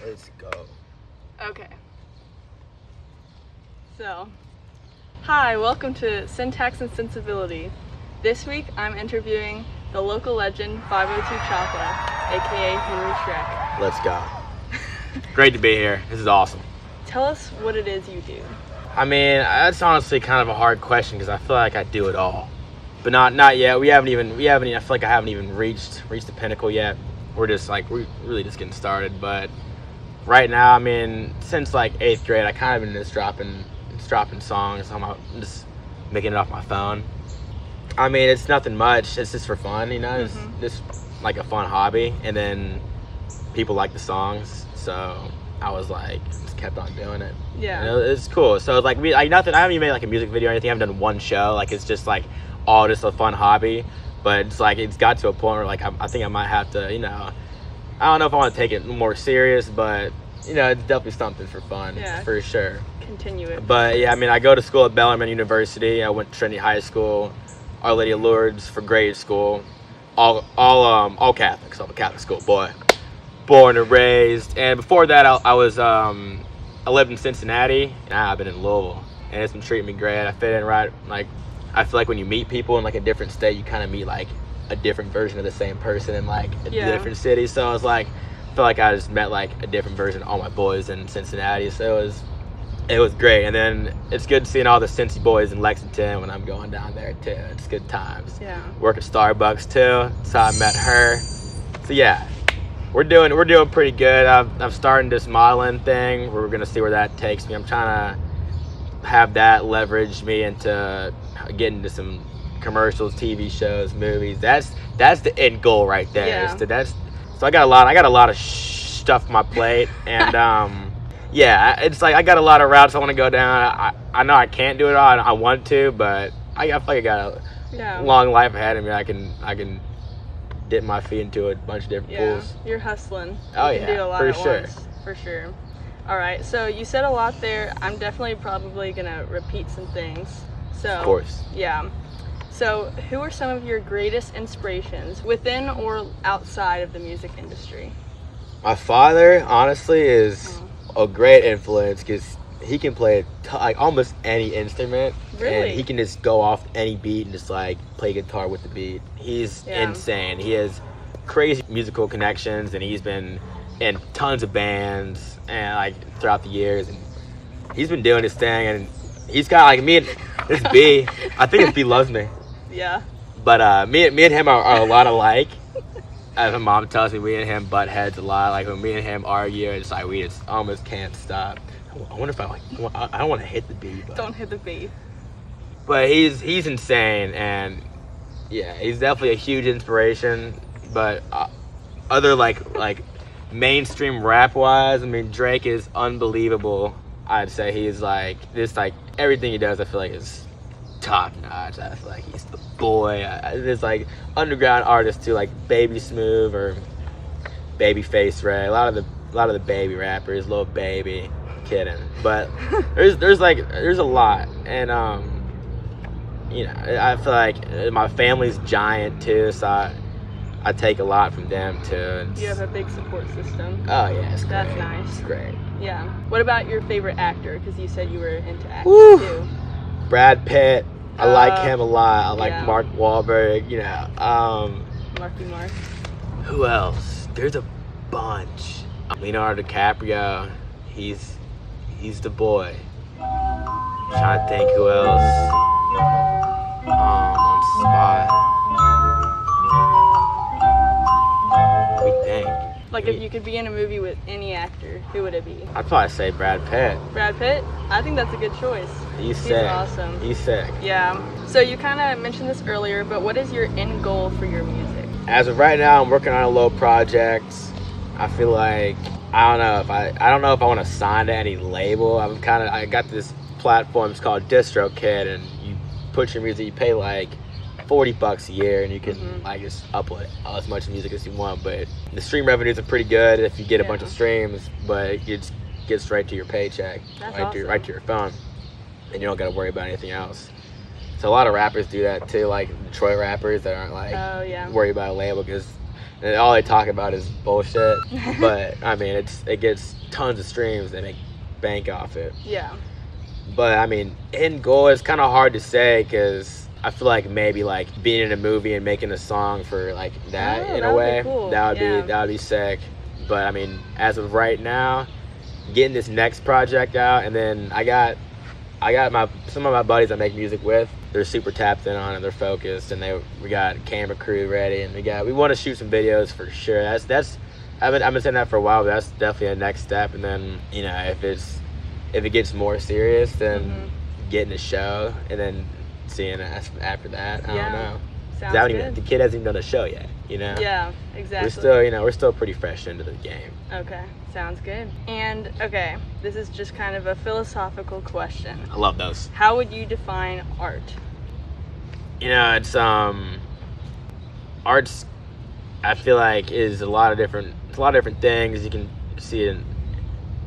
Let's go. Okay. So, hi, welcome to Syntax and Sensibility. This week I'm interviewing the local legend 502 Choppa, aka Henry Shrek. Let's go. Great to be here. This is awesome. Tell us what it is you do. I mean, that's honestly kind of a hard question because I feel like I do it all, but not yet. We haven't even. I feel like I haven't even reached the pinnacle yet. We're really just getting started. But right now, I mean, since like 8th grade, I kind of been just dropping songs. I'm just making it off my phone. I mean, it's nothing much. It's just for fun, you know. It's just like a fun hobby, and then people like the songs, so I was like, just kept on doing it. Yeah. And it's cool. So it's like nothing. I haven't even made like a music video or anything. I haven't done one show. Like it's just like all just a fun hobby. But it's like it's got to a point where like I think I might have to, you know, I don't know if I want to take it more serious, but you know, it's definitely something for fun, for sure. Continue it. But yeah, I mean, I go to school at Bellarmine University. I went to Trinity High School, Our Lady of Lourdes for grade school, all Catholic. So I'm a Catholic school boy, born and raised. And before that, I lived in Cincinnati. I've been in Louisville, and it's been treating me great. I fit in right. Like I feel like when you meet people in like a different state, you kind of meet like a different version of the same person in like a different city. So I was like, I feel like I just met like a different version of all my boys in Cincinnati. So it was great. And then it's good seeing all the Cincy boys in Lexington when I'm going down there too. It's good times. Yeah. Work at Starbucks too. That's how I met her. So yeah, we're doing pretty good. I'm starting this modeling thing. We're gonna see where that takes me. I'm trying to have that leverage me into getting into some commercials, TV shows, movies. That's the end goal right there. Yeah. So I got a lot of stuff on my plate, and yeah, it's like I got a lot of routes I want to go down. I know I can't do it all. I want to, but I feel like I got a long life ahead of me. I can dip my feet into a bunch of different pools. You're hustling. Oh you can do a lot at sure. once, for sure. All right, so you said a lot there. I'm definitely probably gonna repeat some things. So of course. Yeah. So who are some of your greatest inspirations within or outside of the music industry? My father, honestly, is a great influence because he can play like almost any instrument. Really? And he can just go off any beat and just like play guitar with the beat. He's insane. He has crazy musical connections, and he's been in tons of bands and like throughout the years, and he's been doing his thing. And he's got like me and this B. I think it's B loves me. Yeah. But me and him are a lot alike. As my mom tells me, we and him butt heads a lot. Like when me and him argue, it's like we just almost can't stop. I wonder if I don't want to hit the beat. But, don't hit the beat. But he's insane, and yeah, he's definitely a huge inspiration. But other like mainstream rap wise, I mean, Drake is unbelievable. I'd say he's like just like everything he does, I feel like is top notch. I feel like he's the boy. There's like underground artists too, like Baby Smooth or Babyface Ray. A lot of the baby rappers, Lil Baby, kidding. But there's a lot, and you know, I feel like my family's giant too, so I take a lot from them too. You have a big support system. Oh yeah, it's great. That's nice. It's great. Yeah. What about your favorite actor? Because you said you were into acting too. Brad Pitt. I like him a lot. I like Mark Wahlberg. You know. Marky Mark. Who else? There's a bunch. Leonardo DiCaprio. He's the boy. Trying to think who else. On the spot. Let me think. Like if you could be in a movie with any actor, who would it be? I'd probably say Brad Pitt. Brad Pitt? I think that's a good choice. He's sick. Awesome. He's sick. Yeah. So you kind of mentioned this earlier, but what is your end goal for your music? As of right now, I'm working on a little project. I feel like I don't know if I want to sign to any label. I got this platform. It's called DistroKid, and you put your music. You pay like $40 a year, and you can like just upload as much music as you want. But the stream revenues are pretty good if you get a bunch of streams, but it gets straight to your paycheck, right to your phone, and you don't got to worry about anything else. So a lot of rappers do that too, like Detroit rappers that aren't like worried about a label, because and all they talk about is bullshit. But I mean, it gets tons of streams. They make bank off it. Yeah. But I mean, end goal is kind of hard to say because I feel like maybe like being in a movie and making a song for like that in a way, cool. that would be sick. But I mean, as of right now, getting this next project out, and then I got some of my buddies I make music with. They're super tapped in on it. They're focused, and we got camera crew ready, and we want to shoot some videos for sure. That's I've been saying that for a while, but that's definitely a next step. And then if it gets more serious, then getting a show, and then seeing us after that. I don't know. Sounds good. The kid hasn't even done a show yet, you know? Yeah, exactly. We're still pretty fresh into the game. Okay, sounds good. And okay, this is just kind of a philosophical question. I love those. How would you define art? You know, it's art's, I feel like, is a lot of different things. You can see it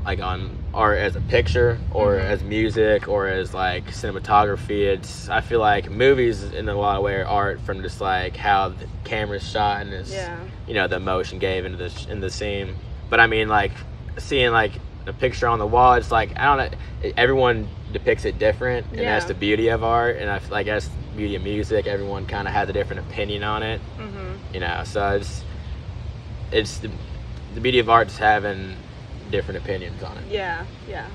like on art as a picture, or as music, or as like cinematography. I feel like movies in a lot of ways are art, from just like how the camera's shot and the emotion gave into the scene. But I mean, like seeing like a picture on the wall, it's like, I don't know, everyone depicts it different, and that's the beauty of art. And I feel like that's the beauty of music. Everyone kind of has a different opinion on it. You know, so it's the beauty of art is having different opinions on it. Yeah,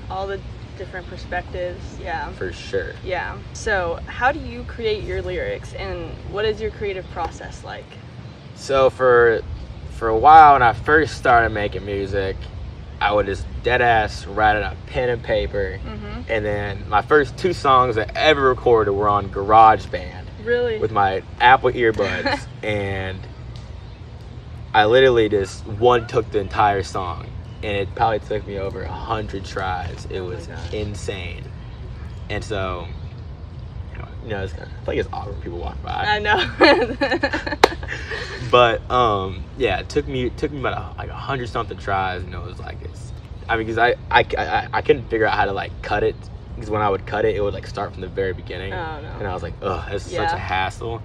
all the different perspectives. Yeah, for sure. Yeah. So how do you create your lyrics, and what is your creative process like? So for a while, when I first started making music, I would just dead ass write it on pen and paper. And then my first 2 songs I ever recorded were on GarageBand. Really? With my Apple earbuds. And I literally just took the entire song, and it probably took me over 100 tries. It was insane. And so, you know, I feel like it's awkward when people walk by. I know. But yeah, it took me about 100 something tries, and it was like because I couldn't figure out how to like cut it, because when I would cut it, it would like start from the very beginning. Oh no. And I was like, ugh, that's such a hassle.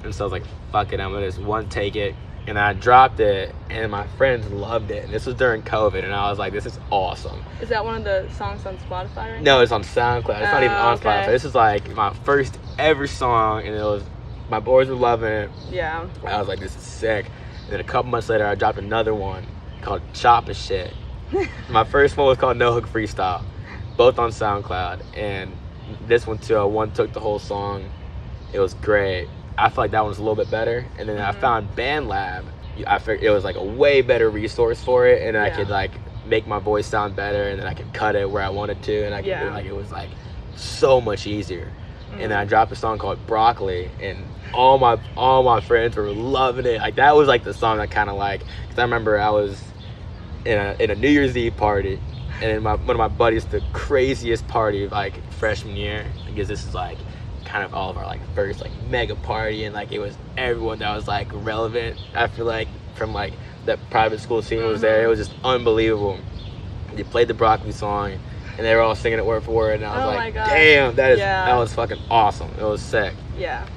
And so I was like, fuck it, I'm gonna just take it. And I dropped it, and my friends loved it. And this was during COVID, and I was like, this is awesome. Is that one of the songs on Spotify right now? No, it's on SoundCloud. It's not even on Spotify. Okay. This is like my first ever song, and my boys were loving it. Yeah. I was like, this is sick. And then a couple months later, I dropped another one called Choppa Shit. My first one was called No Hook Freestyle, both on SoundCloud. And this one too, one took the whole song. It was great. I feel like that one was a little bit better. And then I found BandLab. I figured it was like a way better resource for it, and I could like make my voice sound better, and then I could cut it where I wanted to, and I could like, it was like so much easier. And then I dropped a song called Broccoli, and all my friends were loving it. Like that was like the song I kind of like, because I remember I was in a New Year's Eve party, and one of my buddies, the craziest party of like freshman year, because this is like kind of all of our like first like mega party, and like it was everyone that was like relevant, I feel like, from like that private school scene was there. It was just unbelievable. They played the Broccoli song, and they were all singing it word for word, and I was like, damn, that was fucking awesome. It was sick. Yeah.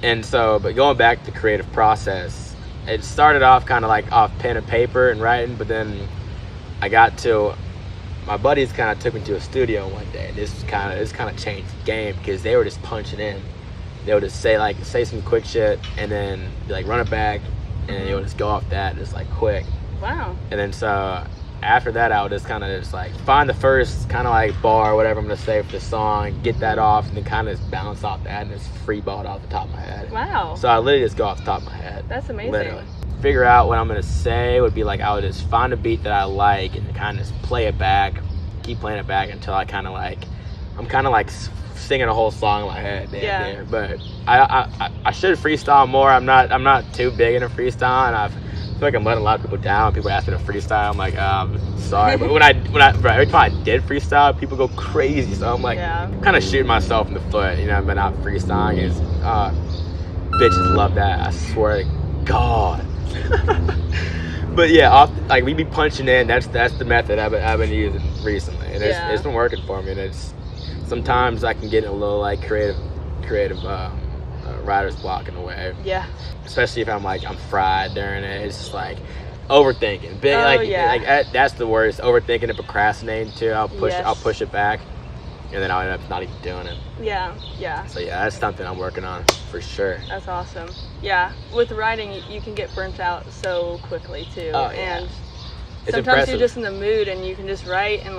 And so, but going back to the creative process, it started off kind of like off pen and paper and writing, but then my buddies kind of took me to a studio one day, and this kind of changed the game, because they were just punching in. They would just say some quick shit, and then be like, run it back, and then they would just go off that just like quick. Wow. And then so after that, I would just kind of just like find the first kind of like bar or whatever I'm gonna say for the song, get that off, and then kind of just bounce off that, and just free ball it off the top of my head. Wow. So I literally just go off the top of my head. That's amazing. Literally. Figure out what I'm gonna say would be like, I would just find a beat that I like, and kind of just play it back, keep playing it back until I'm kind of like singing a whole song in my head there. But I should freestyle more. I'm not too big into freestyle, and I feel like I'm letting a lot of people down. People ask me to freestyle, I'm like, sorry. But every time I did freestyle, people go crazy. So I'm like, kind of shooting myself in the foot, you know. But not freestyling is bitches love that, I swear to God. But yeah, we be punching in. That's the method I've been using recently, and it's been working for me. And it's sometimes I can get in a little like creative writer's block in a way. Yeah. Especially if I'm fried during it. It's just like overthinking. That's the worst. Overthinking and procrastinating too. I'll push it back, and then I'll end up not even doing it. Yeah. So yeah, that's something I'm working on for sure. That's awesome. Yeah, with writing, you can get burnt out so quickly too. Oh, yeah. And It's sometimes impressive. you're just in the mood and you can just write. And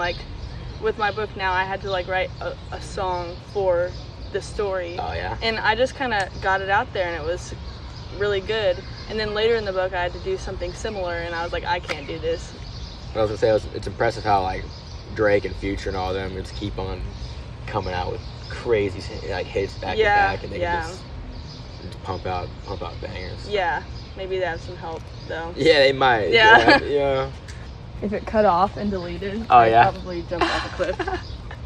with my book now, I had to write a song for the story. Oh yeah. And I just kind of got it out there, and it was really good. And then later in the book, I had to do something similar, and I was like, I can't do this. I was gonna say it's impressive how Drake and Future and all them just keep on coming out with crazy hits back to back, and they can just pump out bangers. Yeah, maybe they have some help though. Yeah, they might. Yeah. If it cut off and deleted, I'd probably jump off a cliff.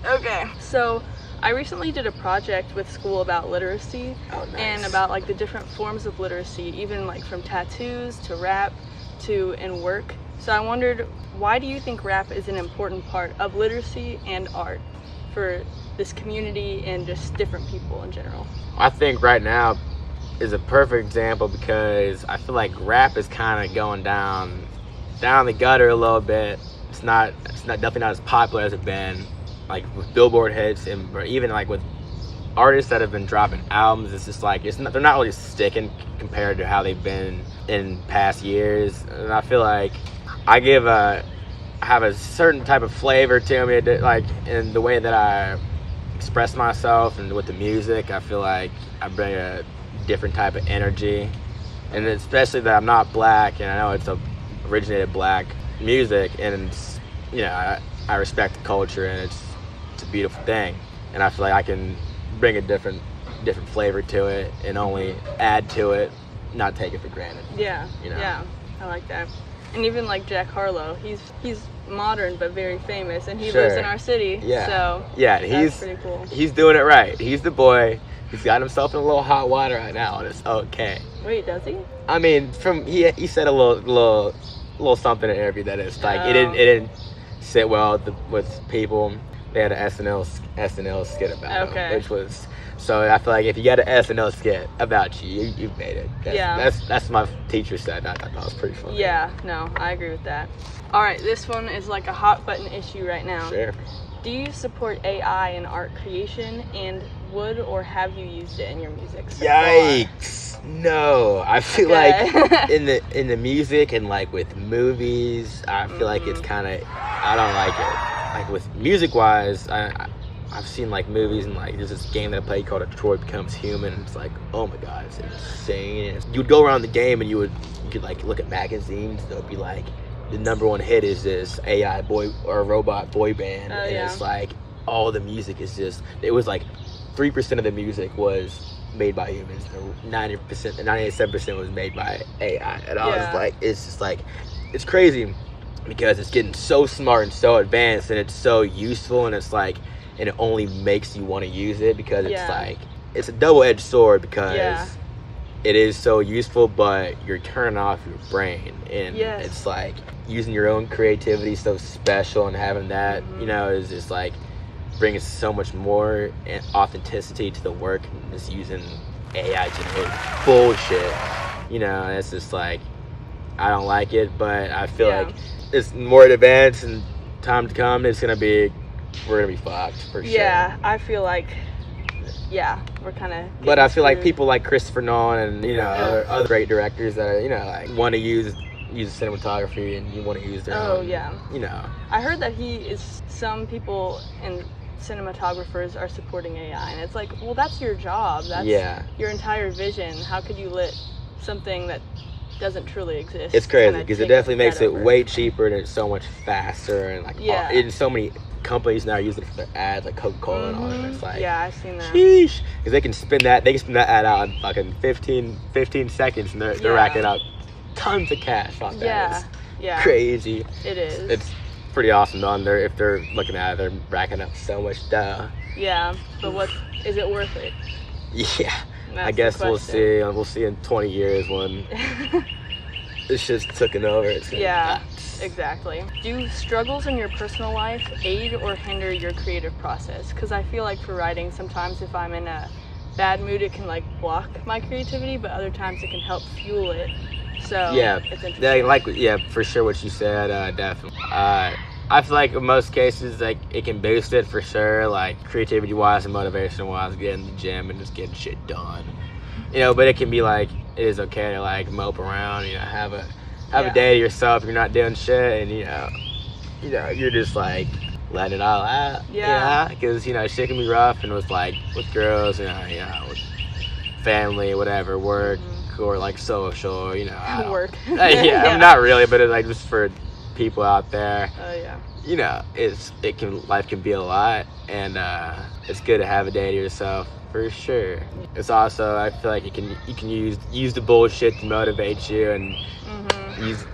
Okay, so I recently did a project with school about literacy. Oh, nice. And about the different forms of literacy, even from tattoos to rap to in work. So I wondered, why do you think rap is an important part of literacy and art for this community and just different people in general? I think right now is a perfect example because I feel like rap is kind of going down the gutter a little bit. It's definitely not as popular as it's been, with Billboard hits, or even with artists that have been dropping albums. It's just they're not really sticking compared to how they've been in past years. And I feel like I have a certain type of flavor to me, in the way that I express myself and with the music. I feel like I bring a different type of energy, and especially that I'm not black, and I know it's originated black music, and it's, I respect the culture, and it's a beautiful thing, and I feel like I can bring a different flavor to it and only add to it, not take it for granted. Yeah. I like that. And even Jack Harlow, he's modern but very famous, and he lives in our city. Yeah. So he's pretty cool. He's doing it right. He's the boy. He's got himself in a little hot water right now, and it's okay. Wait, does he? I mean, he said a little something in the interview that it's it didn't sit well with people. They had an SNL skit about him, which was, so I feel like if you got an SNL skit about you made it. That's my teacher said. I thought that was pretty funny. Yeah, no, I agree with that. All right, this one is a hot button issue right now. Sure. Do you support AI in art creation, and would or have you used it in your music so Yikes! far? No, I feel like in the music and with movies, I feel like it's kind of, I don't like it. With music wise, I've seen movies, and there's this game that I played called Detroit Becomes Human. It's oh my god, it's insane. And you'd go around the game and you could look at magazines. They'll be the number one hit is this AI boy or robot boy band, and it's all the music is just, it was 3% of the music was made by humans, 97% was made by AI, and I was it's just it's crazy because it's getting so smart and so advanced, and it's so useful, and it's and it only makes you want to use it because it's it's a double-edged sword because it is so useful, but you're turning off your brain, and it's using your own creativity so special, and having that is just bringing so much more authenticity to the work, and just using AI generated bullshit, it's just I don't like it, but I feel like it's more advanced, and time to come, we're gonna be fucked for sure. Yeah, I feel we're kind of. But I feel like people like Christopher Nolan and other great directors that are want to use cinematography, and you want to use their own. I heard that some people and cinematographers are supporting AI, and it's well, that's your job. That's your entire vision. How could you let something that doesn't truly exist? It's crazy because it definitely makes it way cheaper, and it's so much faster, and and so many companies now use it for their ads, Coca-Cola and all that. It's I've seen that. Sheesh, because they can spin that ad out in fucking 15 seconds, and they're racking up tons of cash off that. It's crazy. It is. It's pretty awesome though. If they're looking at it, they're racking up so much dough. Yeah, but is it worth it? Yeah. That's I guess we'll see. We'll see in 20 years when this shit's taken over. Exactly. Do struggles in your personal life aid or hinder your creative process? Because I feel for writing, sometimes if I'm in a bad mood, it can like block my creativity, but other times it can help fuel it. So Yeah, it's interesting. for sure what you said, definitely. I feel like in most cases, like it can boost it for sure, like creativity wise and motivation wise, get in the gym and just getting shit done. But it can be like it is okay to like mope around, have a day to yourself. You're not doing shit, and you're just like letting it all out. Yeah. Because shit can be rough, and with girls, with family, whatever, work or like social, Work. I'm not really, but it's like just for people out there. Oh yeah. Life can be a lot, and it's good to have a day to yourself for sure. It's also, I feel like you can use the bullshit to motivate you, and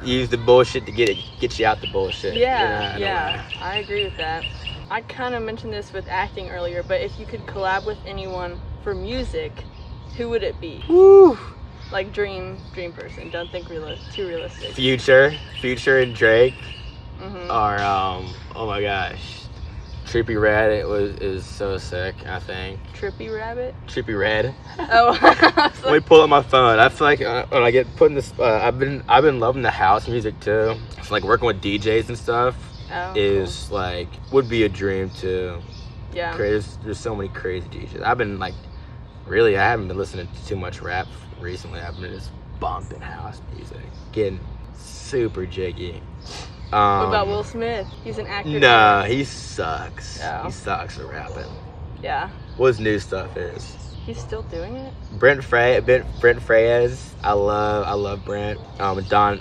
use the bullshit to get you out the bullshit. Yeah, I agree with that. I kind of mentioned this with acting earlier, but if you could collab with anyone for music, who would it be? Woo! Like dream person. Don't think too realistic. Future and Drake Mm-hmm. are oh my gosh, Trippie Redd is so sick. I think Trippie Rabbit. Trippie Redd. Oh. Let me pull up my phone. I feel like when I get put in this, I've been loving the house music too. It's like working with DJs and stuff is cool. like would be a dream too. Yeah. There's so many crazy DJs. I've been like, really, I haven't been listening to too much rap recently. I've been just bumping house music, getting super jiggy. What about Will Smith? He's an actor. Nah, he sucks. Oh. He sucks at rapping. Yeah. What his new stuff is. He's still doing it? Brent Freyes. I love Brent. I like Don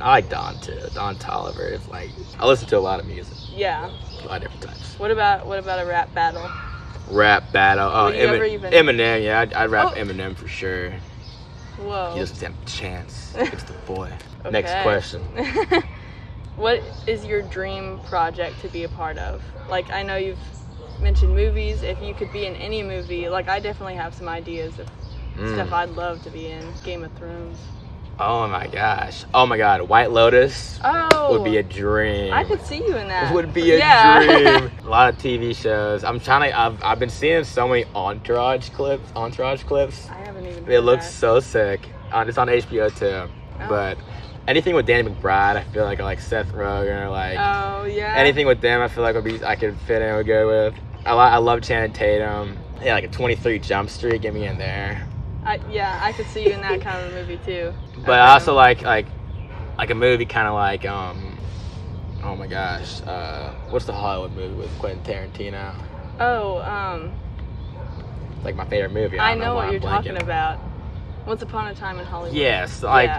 too. Don Toliver. It's like I listen to a lot of music. Yeah. A lot of different types. What about a rap battle? Rap battle. Oh, Would you ever even- Eminem. Yeah, I'd rap Eminem for sure. Whoa. He doesn't stand a chance. It's the boy. Okay. Next question. What is your dream project to be a part of? Like, I know you've mentioned movies. If you could be in any movie, like I definitely have some ideas of stuff I'd love to be in. Game of Thrones. Oh my gosh. Oh my God. White Lotus would be a dream. I could see you in that. Would be a dream. A lot of TV shows. I've been seeing so many Entourage clips. I haven't even. It looks so sick. It's on HBO too. Oh. But anything with Danny McBride, I feel like Seth Rogen or like anything with them, I feel like I could fit in with good with. I love Channing Tatum. Yeah, like a 23 Jump Street, get me in there. I could see you in that kind of a movie too. But I also like a movie kind of like oh my gosh, what's the Hollywood movie with Quentin Tarantino? Like my favorite movie. I know what you're talking about. Once Upon a Time in Hollywood. Yes, like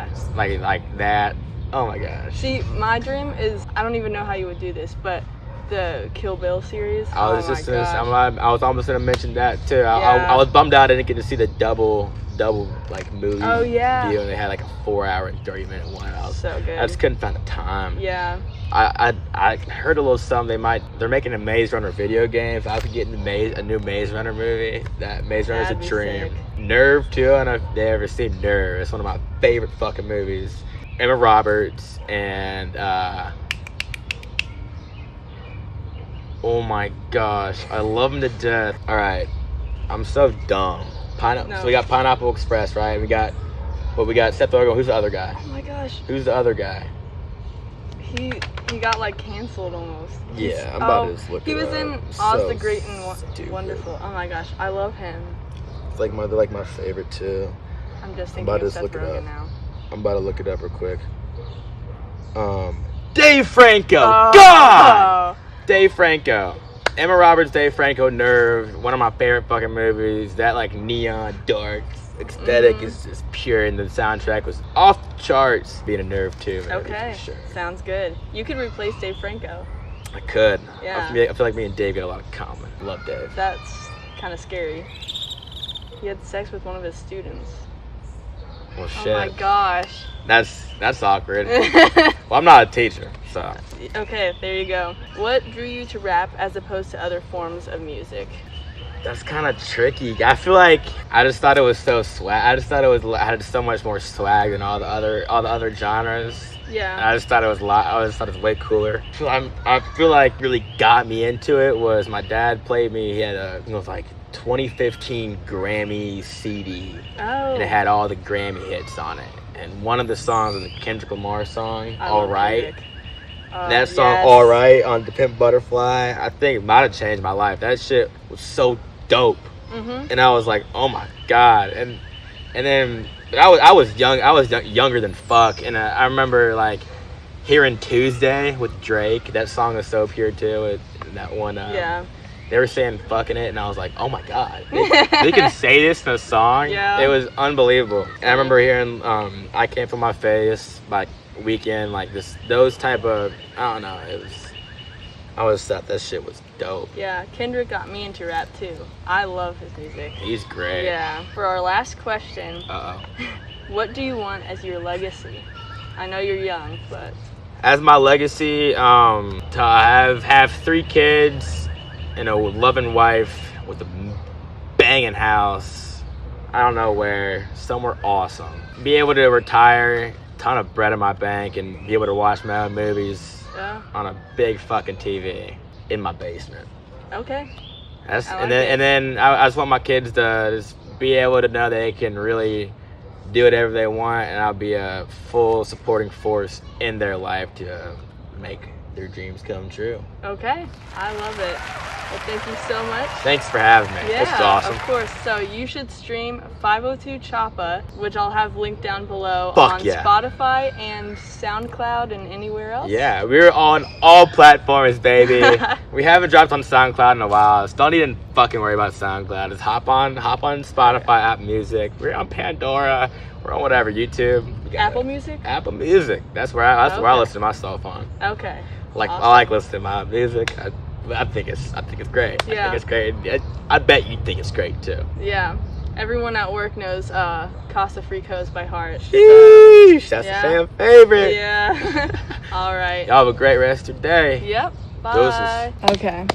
that. Oh my gosh. See, my dream is, I don't even know how you would do this, but the Kill Bill series. I was almost gonna mention that too. I was bummed out I didn't get to see the double like movie deal, and they had like a 4-hour and 30-minute one. So good. I just couldn't find the time. Yeah. I heard a little something. They're making a Maze Runner video game. If I could get a new Maze Runner movie, that Maze Runner's a dream. Sick. Nerve too. I don't know if they ever seen Nerve. It's one of my favorite fucking movies. Emma Roberts and oh my gosh, I love him to death. All right, I'm so dumb. So we got Pineapple Express, right? We got Seth Rogen. Who's the other guy? Oh my gosh. Who's the other guy? He got like canceled almost. Yeah, I'm about to just look He it was up. in Oz the Great and Wonderful. Oh my gosh, I love him. It's like they're like my favorite too. I'm just thinking of Seth Rogen now. I'm about to look it up real quick. Dave Franco. Oh. God. Dave Franco. Emma Roberts, Dave Franco, Nerve. One of my favorite fucking movies. That like neon dark aesthetic is just pure, and the soundtrack was off the charts. Being a Nerve too. Okay, for sure. Sounds good. You could replace Dave Franco. I could. Yeah. I feel like me and Dave got a lot in common. Love Dave. That's kind of scary. He had sex with one of his students. Well, shit. Oh my gosh. That's awkward. Well, I'm not a teacher, so. Okay, there you go. What drew you to rap as opposed to other forms of music? That's kind of tricky. I feel like I just thought it was so swag. I just thought it had so much more swag than all the other genres. Yeah. And I just thought it was way cooler. I feel like really got me into it was my dad played me. He had 2015 Grammy CD, Oh. and it had all the Grammy hits on it. And one of the songs was a Kendrick Lamar song, I All love Right. Kendrick. That song, Yes. All Right, on The Pimp Butterfly, I think it might have changed my life. That shit was so dope. Mhm. And I was like, oh my God. And then I was younger than fuck. And I remember like hearing Tuesday with Drake. That song is so pure too. That one, Yeah. they were saying fucking it, and I was like, oh my God, they can say this in a song. Yeah. It was unbelievable. And I remember hearing I Can't Feel My Face by Weekend, like those type of, I don't know, I always thought that shit was dope. Yeah, Kendrick got me into rap too. I love his music. He's great. Yeah. For our last question, Uh-oh. what do you want as your legacy? I know you're young, but As my legacy, to have 3 kids and a loving wife with a banging house. I don't know where, somewhere awesome. Be able to retire, ton of bread in my bank, and be able to watch my own movies yeah. on a big fucking TV in my basement. Okay. That's I like and then I just want my kids to just be able to know they can really do whatever they want, and I'll be a full supporting force in their life to make their dreams come true. Okay. I love it. Well, thank you so much. Thanks for having me. Yeah, This is awesome. of course. So you should stream 502 Choppa, which I'll have linked down below Fuck on yeah. Spotify and SoundCloud and anywhere else. Yeah, we're on all platforms, baby. We haven't dropped on SoundCloud in a while, so don't even fucking worry about SoundCloud. Just hop on Spotify, Apple Music. We're on Pandora. We're on whatever, YouTube. We got Apple Music? Apple Music. That's where I Okay. listen to my stuff on. Okay. Like Awesome. I like listening to my music. I think it's great. I Yeah. think it's great. I bet you think it's great too. Yeah. Everyone at work knows Casa Fricos by heart. Sheesh, that's Yeah. a fan favorite. Yeah. All right. Y'all have a great rest of your day. Yep. Bye. Deuces. Okay.